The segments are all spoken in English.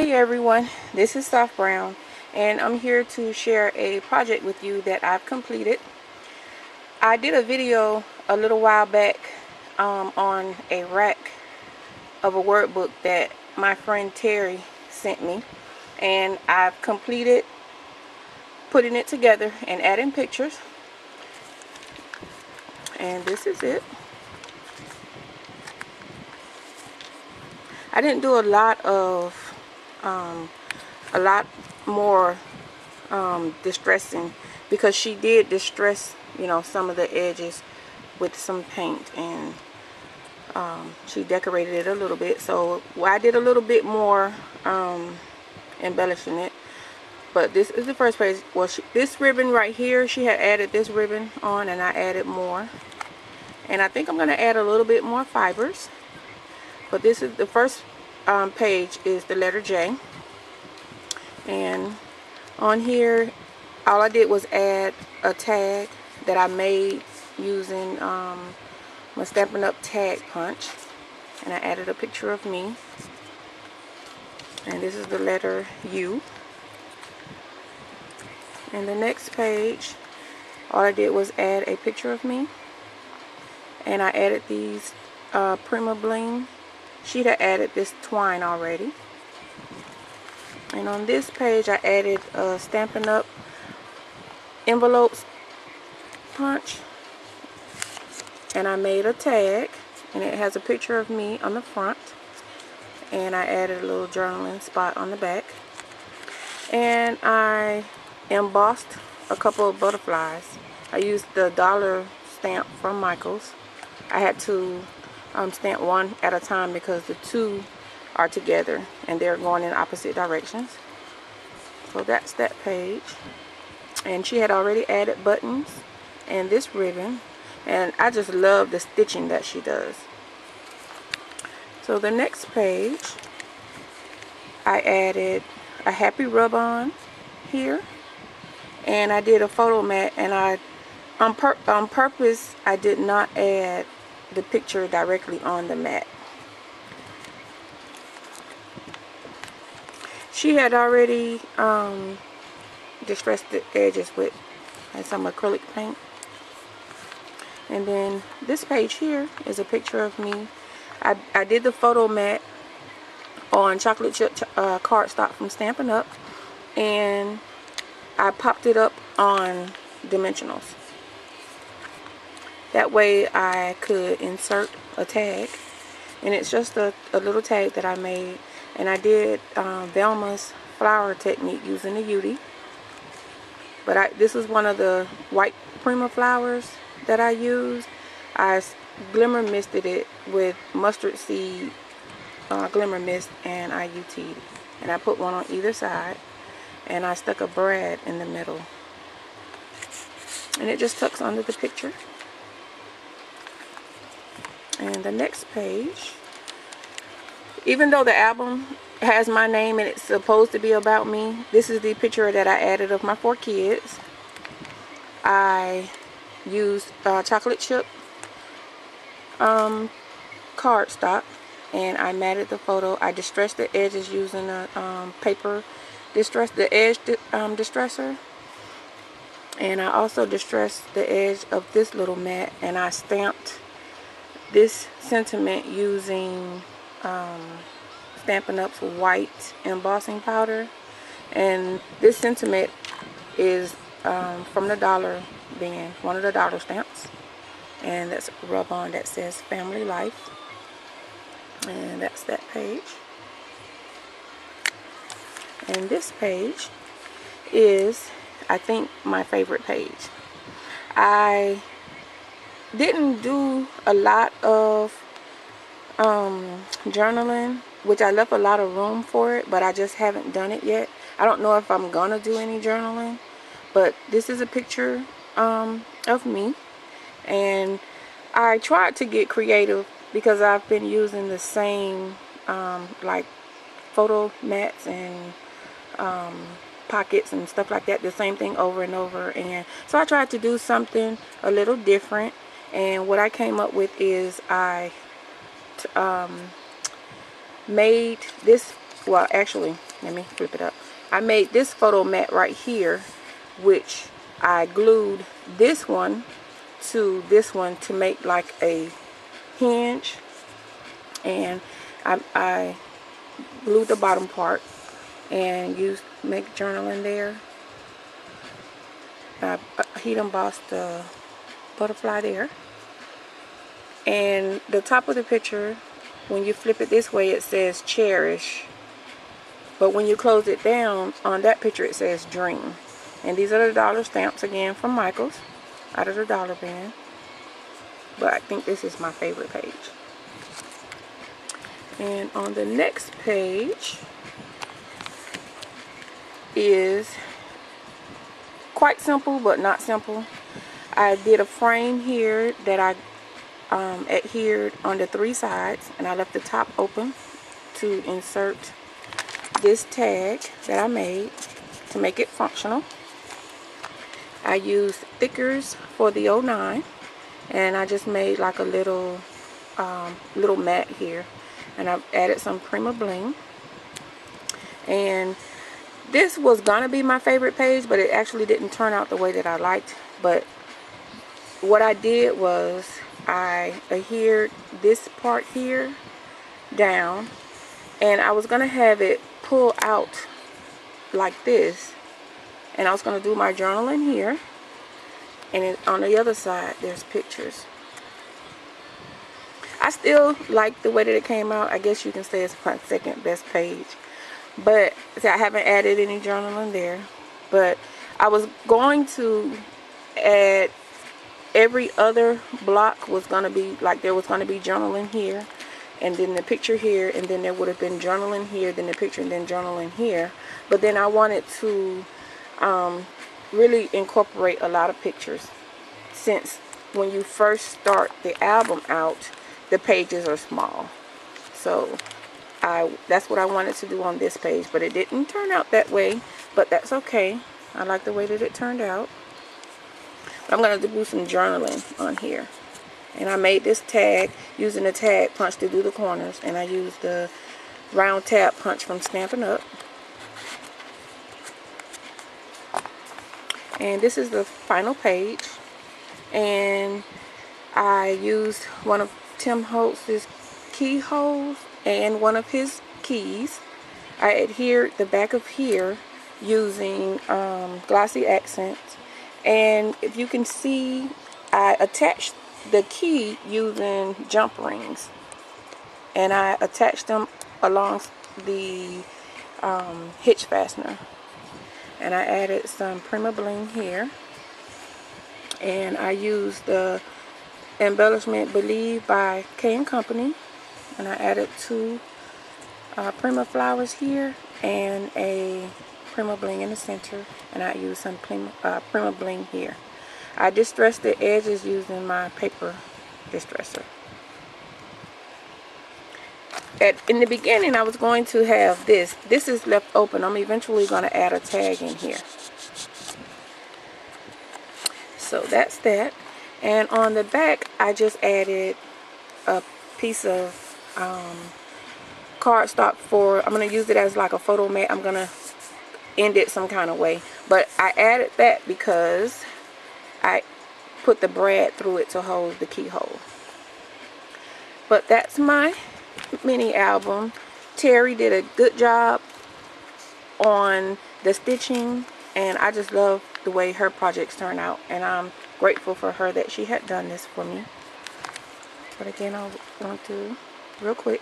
Hi everyone, this is Soft Brown, and I'm here to share a project with you that I've completed. I did a video a little while back on a rack of a word book that my friend Terry sent me, and I've completed putting it together and adding pictures, and this is it. I didn't do a lot more distressing, because she did distress, some of the edges with some paint, and she decorated it a little bit. So I did a little bit more embellishing it. But this is the first page. Well, this ribbon right here, she had added this ribbon on, and I added more. And I think I'm going to add a little bit more fibers. But this is the first page is the letter J. And on here, all I did was add a tag that I made using my Stampin' Up! Tag punch. And I added a picture of me. And this is the letter U. And the next page, all I did was add a picture of me. And I added these Prima Bling. She'd have added this twine already. And on this page, I added a Stampin' Up! Envelopes punch. And I made a tag. And it has a picture of me on the front. And I added a little journaling spot on the back. And I embossed a couple of butterflies. I used the dollar stamp from Michael's. I had to stamp one at a time because the two are together and they're going in opposite directions. So that's that page. And she had already added buttons and this ribbon, and I just love the stitching that she does. So the next page, I added a happy rub-on here, and I did a photo mat, and on purpose I did not add the picture directly on the mat. She had already distressed the edges with some acrylic paint. And then this page here is a picture of me. I did the photo mat on chocolate chip cardstock from Stampin' Up! And I popped it up on dimensionals. That way I could insert a tag. And it's just a little tag that I made. And I did Velma's flower technique using the Beauty. But this is one of the white Prima flowers that I used. I glimmer misted it with mustard seed glimmer mist, and I UT'd. And I put one on either side. And I stuck a brad in the middle. And it just tucks under the picture. And the next page, even though the album has my name and it's supposed to be about me, this is the picture that I added of my 4 kids. I used chocolate chip cardstock, and I matted the photo. I distressed the edges using a paper edge distresser, and I also distressed the edge of this little mat, and I stamped this sentiment using Stampin' Up's white embossing powder. And this sentiment is from the dollar bin, one of the dollar stamps, and that's a rub-on that says Family Life. And that's that page. And this page is, I think, my favorite page. I didn't do a lot of journaling, which I left a lot of room for it, but I just haven't done it yet. I don't know if I'm gonna do any journaling, but this is a picture of me, and I tried to get creative because I've been using the same like photo mats and pockets and stuff like that, the same thing over and over. And so I tried to do something a little different, and what I came up with is I made this, well actually Let me flip it up. I made this photo mat right here, which I glued this one to this one to make like a hinge, and I glued the bottom part and used make journaling there. I heat embossed the butterfly there, and the top of the picture, when you flip it this way, it says cherish, but when you close it down on that picture, it says dream. And these are the dollar stamps again from Michael's, out of the dollar bin. But I think this is my favorite page. And on the next page is quite simple, but not simple. I did a frame here that I adhered on the 3 sides, and I left the top open to insert this tag that I made to make it functional. I used thickers for the 09, and I just made like a little mat here, and I've added some Prima Bling. And this was gonna be my favorite page, but it actually didn't turn out the way that I liked. But what I did was I adhered this part here down, and I was gonna have it pull out like this, and I was gonna do my journaling here, and on the other side there's pictures. I still like the way that it came out. I guess you can say it's my second best page, but see, I haven't added any journaling there. But I was going to add every other block was going to be like, there was going to be journaling here, and then the picture here, and then there would have been journaling here, then the picture, and then journaling here. But then I wanted to really incorporate a lot of pictures, since when you first start the album out, the pages are small. So that's what I wanted to do on this page, but it didn't turn out that way, but that's okay. I like the way that it turned out. I'm going to do some journaling on here. And I made this tag using the tag punch to do the corners, and I used the round tab punch from Stampin' Up. And this is the final page, and I used one of Tim Holtz's keyholes and one of his keys. I adhered the back of here using glossy accents, and if you can see, I attached the key using jump rings, and I attached them along the hitch fastener. And I added some Prima Bling here, and I used the embellishment Believe by K & Company, and I added 2 Prima flowers here and a Prima Bling in the center, and I used some Prima Bling here. I distressed the edges using my paper distresser. In the beginning, I was going to have this. This is left open. I'm eventually going to add a tag in here. So that's that. And on the back, I just added a piece of cardstock for, I'm going to use it as like a photo mat. I'm going to end it some kind of way. But I added that because I put the brad through it to hold the keyhole. But that's my mini album. Terry did a good job on the stitching, and I just love the way her projects turn out, and I'm grateful for her that she had done this for me. But again, I'm going to real quick.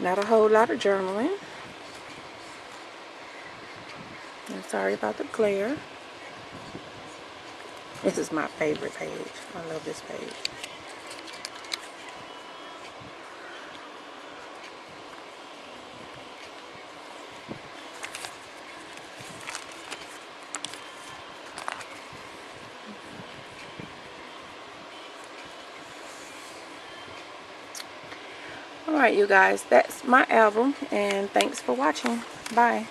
Not a whole lot of journaling. I'm sorry about the glare. This is my favorite page. I love this page. Alright, you guys, that's my album, and thanks for watching. Bye.